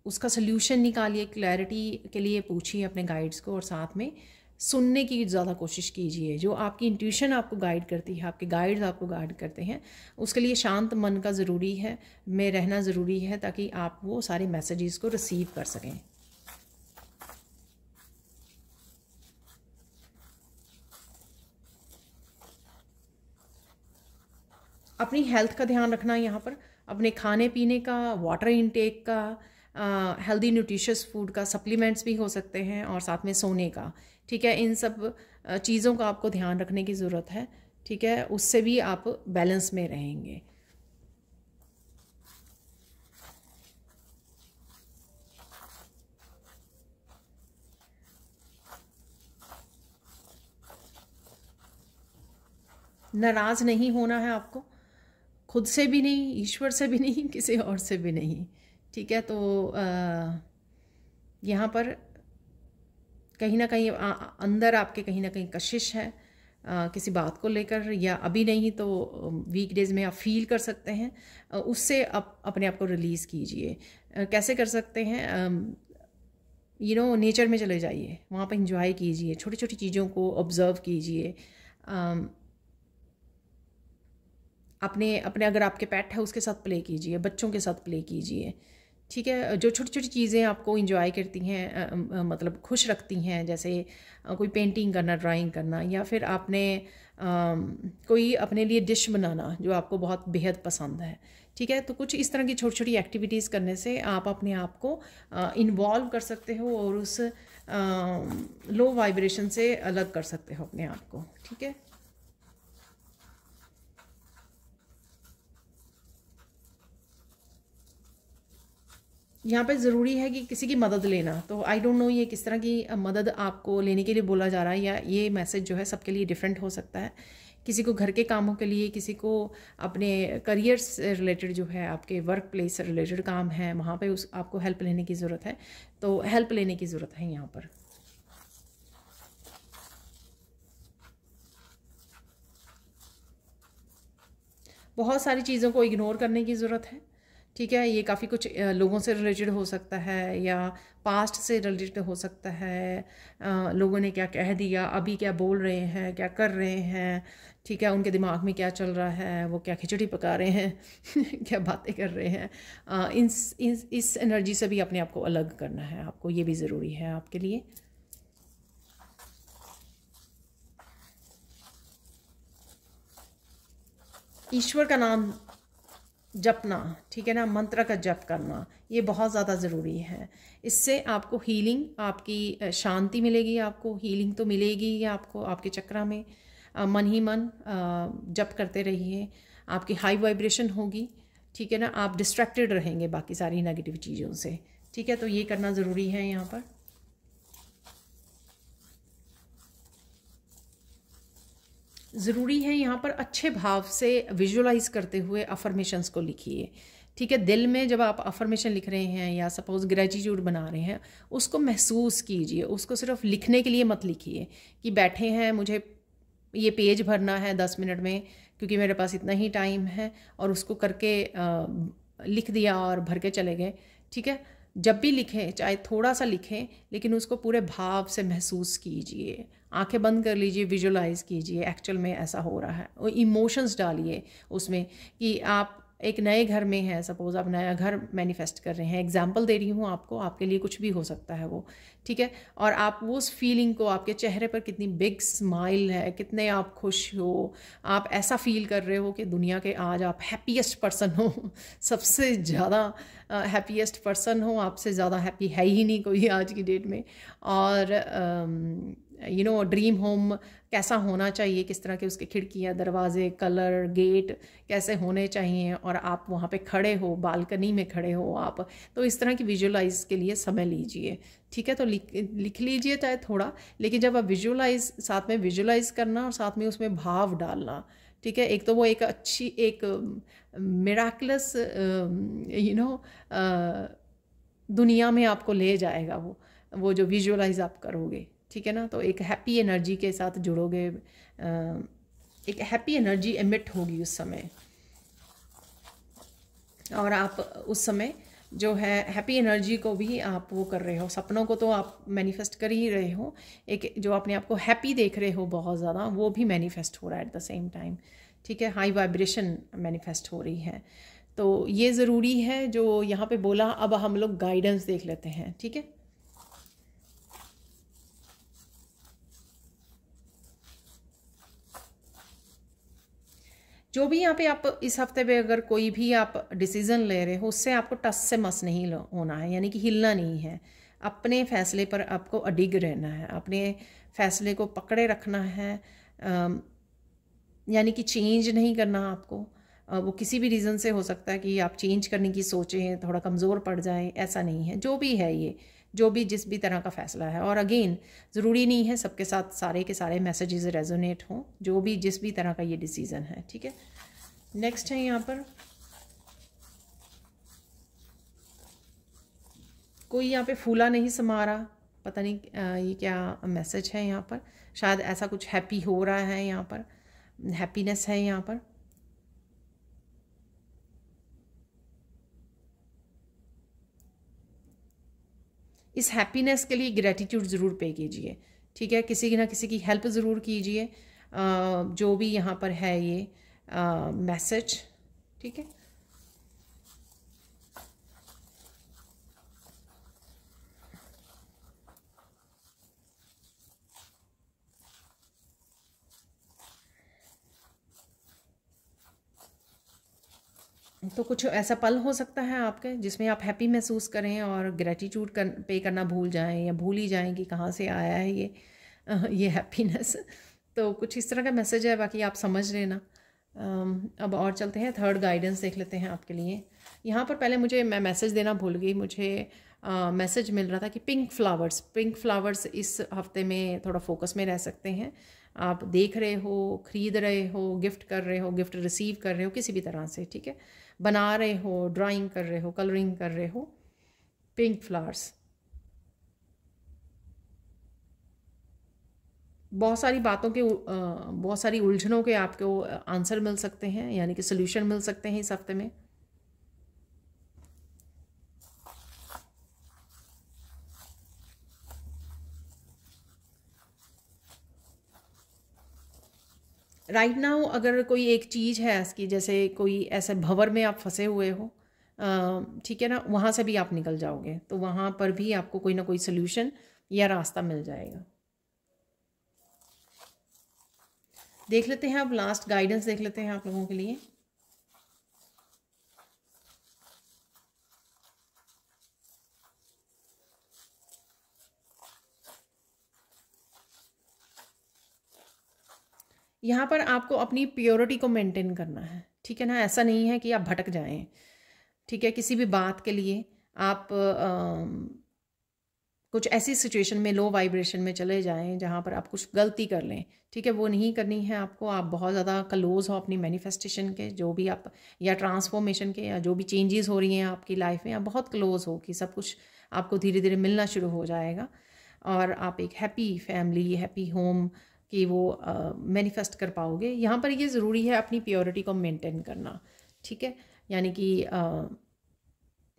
उसका सल्यूशन निकालिए, क्लैरिटी के लिए पूछिए अपने गाइड्स को, और साथ में सुनने की ज़्यादा कोशिश कीजिए। जो आपकी इंट्यूशन आपको गाइड करती है, आपके गाइड्स आपको गाइड करते हैं, उसके लिए शांत मन का ज़रूरी है, में रहना ज़रूरी है, ताकि आप वो सारे मैसेजेस को रिसीव कर सकें। अपनी हेल्थ का ध्यान रखना यहाँ पर, अपने खाने पीने का, वाटर इनटेक का, हेल्दी न्यूट्रिशियस फूड का, सप्लीमेंट्स भी हो सकते हैं, और साथ में सोने का, ठीक है। इन सब चीज़ों का आपको ध्यान रखने की ज़रूरत है, ठीक है, उससे भी आप बैलेंस में रहेंगे। नाराज़ नहीं होना है आपको, खुद से भी नहीं, ईश्वर से भी नहीं, किसी और से भी नहीं। ठीक है, तो यहाँ पर कहीं ना कहीं अंदर आपके कहीं ना कहीं कशिश है किसी बात को लेकर, या अभी नहीं तो वीकडेज में आप फील कर सकते हैं। उससे आप अपने आप को रिलीज़ कीजिए। कैसे कर सकते हैं? नेचर में चले जाइए, वहाँ पर इंजॉय कीजिए, छोटी छोटी चीज़ों को ऑब्ज़र्व कीजिए। अपने अपने अगर आपके पेट है उसके साथ प्ले कीजिए, बच्चों के साथ प्ले कीजिए। ठीक है, जो छोटी छोटी चीज़ें आपको इंजॉय करती हैं, मतलब खुश रखती हैं, जैसे कोई पेंटिंग करना, ड्राइंग करना, या फिर आपने कोई अपने लिए डिश बनाना जो आपको बहुत बेहद पसंद है। ठीक है, तो कुछ इस तरह की छोटी छोटी एक्टिविटीज़ करने से आप अपने आप को इन्वॉल्व कर सकते हो और उस लो वाइब्रेशन से अलग कर सकते हो अपने आप को। ठीक है, यहाँ पे ज़रूरी है कि किसी की मदद लेना। तो आई डोंट नो ये किस तरह की मदद आपको लेने के लिए बोला जा रहा है, या ये मैसेज जो है सबके लिए डिफरेंट हो सकता है। किसी को घर के कामों के लिए, किसी को अपने करियर से रिलेटेड जो है, आपके वर्क प्लेस से रिलेटेड काम है, वहाँ पे उस आपको हेल्प लेने की ज़रूरत है। तो हेल्प लेने की ज़रूरत है यहाँ पर। बहुत सारी चीज़ों को इग्नोर करने की ज़रूरत है। ठीक है, ये काफ़ी कुछ लोगों से रिलेटेड हो सकता है, या पास्ट से रिलेटेड हो सकता है। लोगों ने क्या कह दिया, अभी क्या बोल रहे हैं, क्या कर रहे हैं, ठीक है, उनके दिमाग में क्या चल रहा है, वो क्या खिचड़ी पका रहे हैं क्या बातें कर रहे हैं। इस एनर्जी से भी अपने आप को अलग करना है आपको, ये भी ज़रूरी है आपके लिए। ईश्वर का नाम जपना, ठीक है ना, मंत्र का जप करना, ये बहुत ज़्यादा ज़रूरी है। इससे आपको हीलिंग, आपकी शांति मिलेगी, आपको हीलिंग तो मिलेगी ही आपको आपके चक्रा में। मन ही मन जप करते रहिए, आपकी हाई वाइब्रेशन होगी। ठीक है ना, आप डिस्ट्रैक्टेड रहेंगे बाकी सारी नेगेटिव चीज़ों से। ठीक है, तो ये करना ज़रूरी है यहाँ पर। ज़रूरी है यहाँ पर अच्छे भाव से विजुअलाइज करते हुए अफर्मेशंस को लिखिए। ठीक है, दिल में जब आप अफर्मेशन लिख रहे हैं या सपोज ग्रेटिट्यूड बना रहे हैं, उसको महसूस कीजिए, उसको सिर्फ लिखने के लिए मत लिखिए कि बैठे हैं मुझे ये पेज भरना है 10 मिनट में क्योंकि मेरे पास इतना ही टाइम है, और उसको करके लिख दिया और भर के चले गए। ठीक है, जब भी लिखें चाहे थोड़ा सा लिखें, लेकिन उसको पूरे भाव से महसूस कीजिए। आंखें बंद कर लीजिए, विजुअलाइज कीजिए एक्चुअल में ऐसा हो रहा है, और इमोशंस डालिए उसमें कि आप एक नए घर में हैं। सपोज आप नया घर मैनिफेस्ट कर रहे हैं, एग्जाम्पल दे रही हूँ आपको, आपके लिए कुछ भी हो सकता है वो। ठीक है, और आप वो उस फीलिंग को, आपके चेहरे पर कितनी बिग स्माइल है, कितने आप खुश हो, आप ऐसा फील कर रहे हो कि दुनिया के आज आप हैप्पीएस्ट पर्सन हो सबसे ज़्यादा हैप्पीएस्ट पर्सन हो, आपसे ज़्यादा हैप्पी है ही नहीं कोई आज की डेट में। और ड्रीम होम कैसा होना चाहिए, किस तरह के उसके खिड़कियाँ, दरवाजे, कलर, गेट कैसे होने चाहिए, और आप वहाँ पे खड़े हो, बालकनी में खड़े हो आप, तो इस तरह की विजुअलाइज के लिए समय लीजिए। ठीक है, तो लिख लीजिए चाहे थोड़ा, लेकिन जब आप विजुअलाइज, साथ में विजुअलाइज करना और साथ में उसमें भाव डालना। ठीक है, एक तो वो एक अच्छी एक मिराकुलस दुनिया में आपको ले जाएगा वो जो विजुअलाइज आप करोगे। ठीक है ना, तो एक हैप्पी एनर्जी के साथ जुड़ोगे, एक हैप्पी एनर्जी एमिट होगी उस समय, और आप उस समय जो है हैप्पी एनर्जी को भी आप वो कर रहे हो, सपनों को तो आप मैनिफेस्ट कर ही रहे हो, एक जो अपने आप को हैप्पी देख रहे हो बहुत ज़्यादा, वो भी मैनिफेस्ट हो रहा है एट द सेम टाइम। ठीक है, हाई वाइब्रेशन मैनिफेस्ट हो रही है। तो ये ज़रूरी है जो यहाँ पे बोला। अब हम लोग गाइडेंस देख लेते हैं। ठीक है, जो भी यहाँ पे आप इस हफ्ते पे अगर कोई भी आप डिसीज़न ले रहे हो, उससे आपको टस से मस नहीं होना है, यानी कि हिलना नहीं है। अपने फैसले पर आपको अडिग रहना है, अपने फैसले को पकड़े रखना है। यानी कि चेंज नहीं करना आपको। वो किसी भी रीज़न से हो सकता है कि आप चेंज करने की सोचें, थोड़ा कमज़ोर पड़ जाएं, ऐसा नहीं है। जो भी है ये, जो भी जिस भी तरह का फ़ैसला है, और अगेन ज़रूरी नहीं है सबके साथ सारे के सारे मैसेजेस रेजोनेट हों, जो भी जिस भी तरह का ये डिसीज़न है, ठीक है। नेक्स्ट है यहाँ पर कोई यहाँ पे फूला नहीं समा रहा, पता नहीं ये क्या मैसेज है यहाँ पर। शायद ऐसा कुछ हैप्पी हो रहा है यहाँ पर, हैप्पीनेस है यहाँ पर। इस हैप्पीनेस के लिए ग्रेटिट्यूड ज़रूर पे कीजिए, ठीक है। किसी ना किसी की हेल्प ज़रूर कीजिए, जो भी यहाँ पर है ये मैसेज, ठीक है। तो कुछ ऐसा पल हो सकता है आपके जिसमें आप हैप्पी महसूस करें और ग्रेटिट्यूड पे करना भूल जाएं, या भूल ही जाएं कि कहाँ से आया है ये हैप्पीनेस। तो कुछ इस तरह का मैसेज है, बाकी आप समझ लेना। अब और चलते हैं, थर्ड गाइडेंस देख लेते हैं आपके लिए। यहाँ पर पहले मैं मैसेज देना भूल गई, मुझे मैसेज मिल रहा था कि पिंक फ्लावर्स इस हफ्ते में थोड़ा फोकस में रह सकते हैं। आप देख रहे हो, ख़रीद रहे हो, गिफ्ट कर रहे हो, गिफ्ट रिसीव कर रहे हो किसी भी तरह से, ठीक है। बना रहे हो, ड्राइंग कर रहे हो, कलरिंग कर रहे हो, पिंक फ्लावर्स। बहुत सारी बातों के बहुत सारी उलझनों के आपको आंसर मिल सकते हैं, यानी कि सोल्यूशन मिल सकते हैं इस हफ्ते में। राइट नाउ अगर कोई एक चीज़ है इसकी, जैसे कोई ऐसे भंवर में आप फंसे हुए हो, ठीक है ना, वहाँ से भी आप निकल जाओगे, तो वहाँ पर भी आपको कोई ना कोई सोल्यूशन या रास्ता मिल जाएगा। देख लेते हैं अब लास्ट गाइडेंस देख लेते हैं आप लोगों के लिए। यहाँ पर आपको अपनी प्योरिटी को मेंटेन करना है, ठीक है ना। ऐसा नहीं है कि आप भटक जाएं, ठीक है। किसी भी बात के लिए आप कुछ ऐसी सिचुएशन में लो वाइब्रेशन में चले जाएं जहाँ पर आप कुछ गलती कर लें, ठीक है, वो नहीं करनी है आपको। आप बहुत ज़्यादा क्लोज हो अपनी मैनिफेस्टेशन के, जो भी आप, या ट्रांसफॉर्मेशन के, या जो भी चेंजेस हो रही हैं आपकी लाइफ में, आप बहुत क्लोज हो कि सब कुछ आपको धीरे धीरे मिलना शुरू हो जाएगा, और आप एक हैप्पी फैमिली, हैप्पी होम कि वो मैनिफेस्ट कर पाओगे। यहाँ पर ये ज़रूरी है अपनी प्योरिटी को मेंटेन करना, ठीक है। यानी कि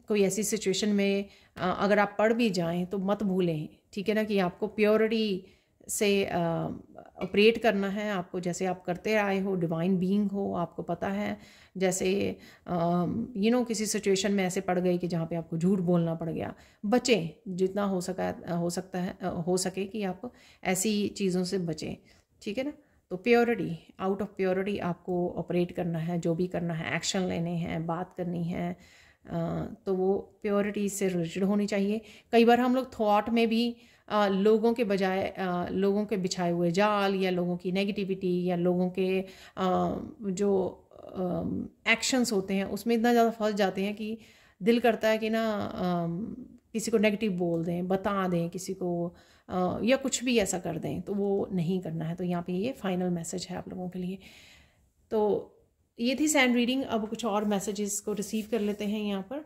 कोई ऐसी सिचुएशन में अगर आप पढ़ भी जाएं तो मत भूलें, ठीक है ना, कि आपको प्योरिटी से ऑपरेट करना है। आपको जैसे आप करते आए हो, डिवाइन बीइंग हो, आपको पता है, जैसे किसी सिचुएशन में ऐसे पड़ गई कि जहाँ पे आपको झूठ बोलना पड़ गया, बचें जितना हो सके कि आप ऐसी चीज़ों से बचें, ठीक है ना। तो प्योरिटी, आउट ऑफ प्योरिटी आपको ऑपरेट करना है, जो भी करना है, एक्शन लेने हैं, बात करनी है, तो वो प्योरिटी से रिलेटेड होनी चाहिए। कई बार हम लोग थॉट में भी लोगों के बजाय लोगों के बिछाए हुए जाल, या लोगों की नेगेटिविटी, या लोगों के जो एक्शंस होते हैं उसमें इतना ज़्यादा फंस जाते हैं कि दिल करता है कि ना किसी को नेगेटिव बोल दें, बता दें किसी को, या कुछ भी ऐसा कर दें, तो वो नहीं करना है। तो यहाँ पे ये फाइनल मैसेज है आप लोगों के लिए। तो ये थी सैंड रीडिंग। अब कुछ और मैसेजेस को रिसीव कर लेते हैं यहाँ पर।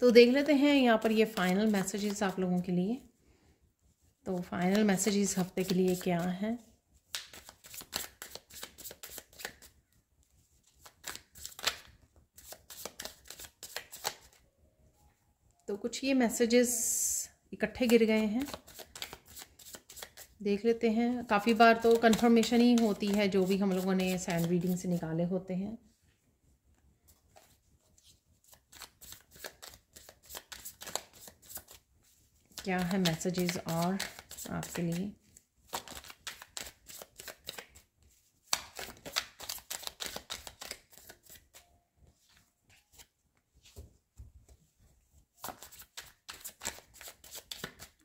तो देख लेते हैं यहाँ पर ये फाइनल मैसेजेस आप लोगों के लिए। तो फाइनल मैसेजेस हफ्ते के लिए क्या हैं? तो कुछ ये मैसेजेस इकट्ठे गिर गए हैं, देख लेते हैं। काफ़ी बार तो कंफर्मेशन ही होती है जो भी हम लोगों ने सैंड रीडिंग से निकाले होते हैं। क्या है मैसेजेस और आपके लिए?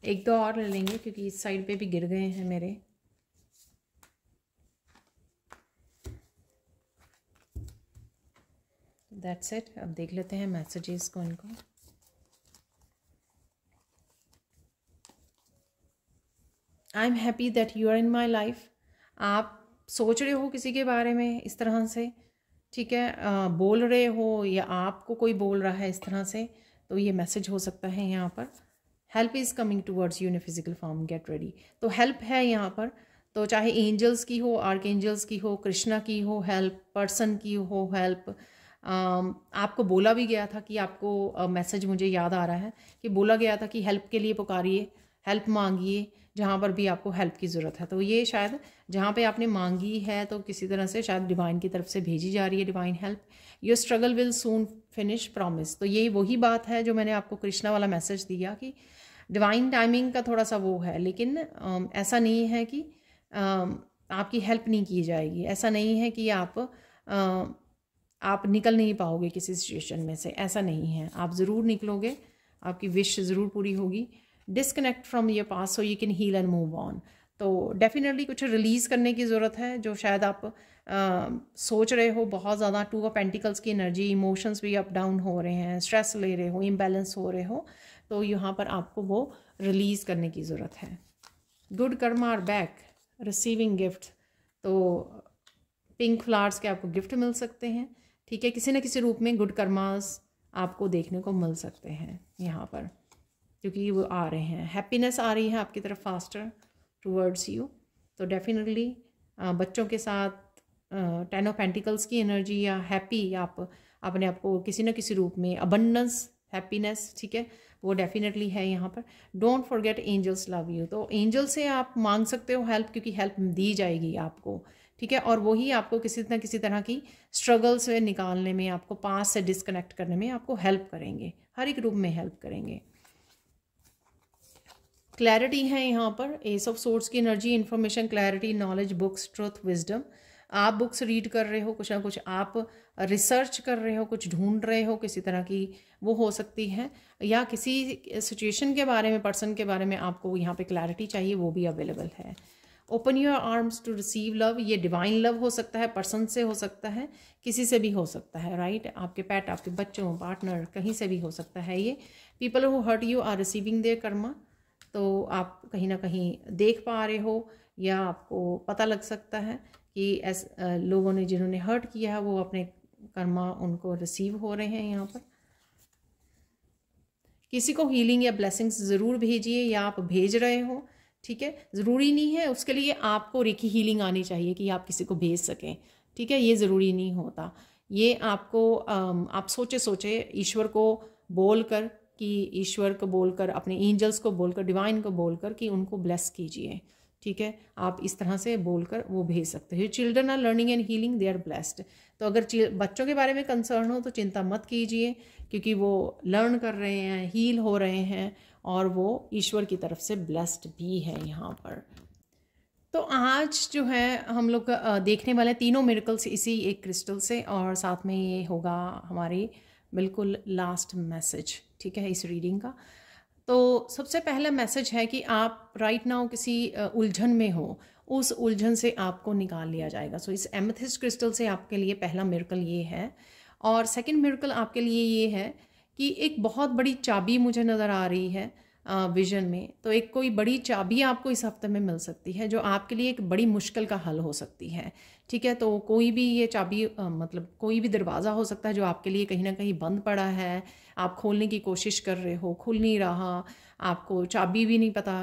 एक दो और ले लेंगे क्योंकि इस साइड पे भी गिर गए हैं मेरे। That's it. अब देख लेते हैं मैसेजेस को इनको। I am happy that you are in my life. आप सोच रहे हो किसी के बारे में इस तरह से, ठीक है, बोल रहे हो या आपको कोई बोल रहा है इस तरह से, तो ये मैसेज हो सकता है यहाँ पर। Help is coming towards you in physical form, get ready. तो हेल्प है यहाँ पर, तो चाहे एंजल्स की हो, आर्क एंजल्स की हो, कृष्णा की हो हेल्प, पर्सन की हो हेल्प। आपको बोला भी गया था कि आपको मैसेज मुझे याद आ रहा है कि बोला गया था कि हेल्प के लिए पुकारिए, हेल्प मांगिए जहाँ पर भी आपको हेल्प की ज़रूरत है। तो ये शायद जहाँ पे आपने मांगी है तो किसी तरह से शायद डिवाइन की तरफ से भेजी जा रही है divine help. Your struggle will soon finish, promise. तो ये वही बात है जो मैंने आपको कृष्णा वाला मैसेज दिया कि डिवाइन टाइमिंग का थोड़ा सा वो है, लेकिन ऐसा नहीं है कि आपकी हेल्प नहीं की जाएगी, ऐसा नहीं है कि आप निकल नहीं पाओगे किसी सिचुएशन में से, ऐसा नहीं है। आप ज़रूर निकलोगे, आपकी विश ज़रूर पूरी होगी। Disconnect from your past so you can heal and move on. तो डेफिनेटली कुछ रिलीज़ करने की ज़रूरत है जो शायद आप सोच रहे हो बहुत ज़्यादा। टू ऑफ पेंटिकल्स की एनर्जी, इमोशंस भी अप डाउन हो रहे हैं, स्ट्रेस ले रहे हो, इम्बैलेंस हो रहे हो, तो यहाँ पर आपको वो रिलीज़ करने की ज़रूरत है। Good karma are back, receiving gift. तो पिंक फ्लावर्स के आपको गिफ्ट मिल सकते हैं, ठीक है, किसी न किसी रूप में गुड कर्मास आपको देखने को मिल सकते हैं यहाँ पर, क्योंकि वो आ रहे हैं। हैप्पीनेस आ रही है आपकी तरफ फास्टर टूवर्ड्स यू। तो डेफिनेटली बच्चों के साथ 10 ऑफ पेंटिकल्स की एनर्जी या हैप्पी, आप अपने आप को किसी न किसी रूप में अबंडेंस, हैप्पीनेस, ठीक है, वो डेफिनेटली है यहाँ पर। Don't forget angels love you. तो एंजल से आप मांग सकते हो हेल्प, क्योंकि हेल्प दी जाएगी आपको, ठीक है, और वही आपको किसी न किसी तरह की स्ट्रगल से निकालने में, आपको पास से डिस्कनेक्ट करने में आपको हेल्प करेंगे, हर एक रूप में हेल्प करेंगे। क्लैरिटी है यहाँ पर, एस ऑफ सोर्ड्स की energy, information, clarity, knowledge, books, truth, wisdom. आप बुक्स रीड कर रहे हो, कुछ ना कुछ आप रिसर्च कर रहे हो, कुछ ढूंढ रहे हो किसी तरह की, वो हो सकती है, या किसी सिचुएशन के बारे में, पर्सन के बारे में आपको यहाँ पे क्लैरिटी चाहिए, वो भी अवेलेबल है। Open your arms to receive love, ये डिवाइन लव हो सकता है, पर्सन से हो सकता है, किसी से भी हो सकता है, राइट, आपके पेट, आपके बच्चों, पार्टनर, कहीं से भी हो सकता है ये। People who hurt you are receiving their karma. तो आप कहीं ना कहीं देख पा रहे हो या आपको पता लग सकता है कि लोगों ने जिन्होंने हर्ट किया है वो अपने कर्मा उनको रिसीव हो रहे हैं यहाँ पर। किसी को हीलिंग या ब्लेसिंग्स ज़रूर भेजिए, या आप भेज रहे हो, ठीक है, ज़रूरी नहीं है उसके लिए आपको रेकी हीलिंग आनी चाहिए कि आप किसी को भेज सकें, ठीक है, ये ज़रूरी नहीं होता। ये आपको आप सोचे ईश्वर को बोलकर, कि ईश्वर को बोलकर, अपने एंजल्स को बोलकर, डिवाइन को बोलकर कि उनको ब्लेस कीजिए, ठीक है, आप इस तरह से बोलकर वो भेज सकते हो। Children are learning and healing, they are blessed. तो अगर बच्चों के बारे में कंसर्न हो तो चिंता मत कीजिए, क्योंकि वो लर्न कर रहे हैं, हील हो रहे हैं, और वो ईश्वर की तरफ से ब्लेस्ड भी है यहाँ पर। तो आज जो है हम लोग देखने वाले तीनों मिरेकल्स इसी एक क्रिस्टल से, और साथ में ये होगा हमारी बिल्कुल लास्ट मैसेज, ठीक है, इस रीडिंग का। तो सबसे पहला मैसेज है कि आप राइट नाउ किसी उलझन में हो, उस उलझन से आपको निकाल लिया जाएगा। सो इस एमेथिस्ट क्रिस्टल से आपके लिए पहला मिरेकल ये है। और सेकंड मिरेकल आपके लिए ये है कि एक बहुत बड़ी चाबी मुझे नज़र आ रही है विजन में। तो एक कोई बड़ी चाबी आपको इस हफ्ते में मिल सकती है जो आपके लिए एक बड़ी मुश्किल का हल हो सकती है, ठीक है। तो कोई भी ये चाबी मतलब कोई भी दरवाज़ा हो सकता है जो आपके लिए कहीं ना कहीं बंद पड़ा है, आप खोलने की कोशिश कर रहे हो, खुल नहीं रहा, आपको चाबी भी नहीं पता,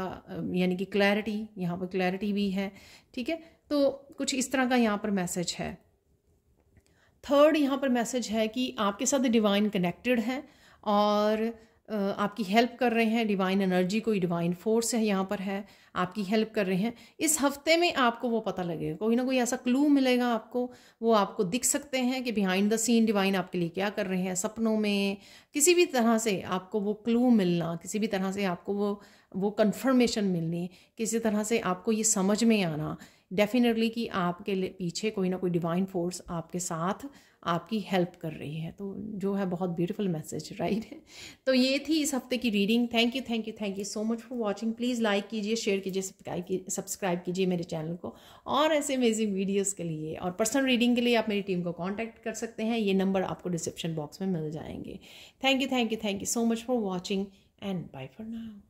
यानी कि क्लैरिटी, यहाँ पर क्लैरिटी भी है, ठीक है। तो कुछ इस तरह का यहाँ पर मैसेज है। थर्ड यहाँ पर मैसेज है कि आपके साथ डिवाइन कनेक्टेड है और आपकी हेल्प कर रहे हैं, डिवाइन एनर्जी, कोई डिवाइन फोर्स है यहाँ पर है, आपकी हेल्प कर रहे हैं। इस हफ्ते में आपको वो पता लगेगा, कोई ना कोई ऐसा क्लू मिलेगा आपको, वो आपको दिख सकते हैं कि बिहाइंड द सीन डिवाइन आपके लिए क्या कर रहे हैं। सपनों में किसी भी तरह से आपको वो क्लू मिलना, किसी भी तरह से आपको वो कंफर्मेशन मिलनी, किसी तरह से आपको ये समझ में आना, डेफिनेटली कि आपके पीछे कोई ना कोई डिवाइन फोर्स आपके साथ आपकी हेल्प कर रही है, तो जो है बहुत ब्यूटीफुल मैसेज, राइट। तो ये थी इस हफ्ते की reading. Thank you thank you thank you so much for watching. Please like कीजिए, शेयर कीजिए, सब्सक्राइब कीजिए मेरे चैनल को और ऐसे अमेजिंग वीडियोस के लिए। और पर्सनल रीडिंग के लिए आप मेरी टीम को कांटेक्ट कर सकते हैं, ये नंबर आपको डिस्क्रिप्शन बॉक्स में मिल जाएंगे। Thank you so much for watching and bye for now.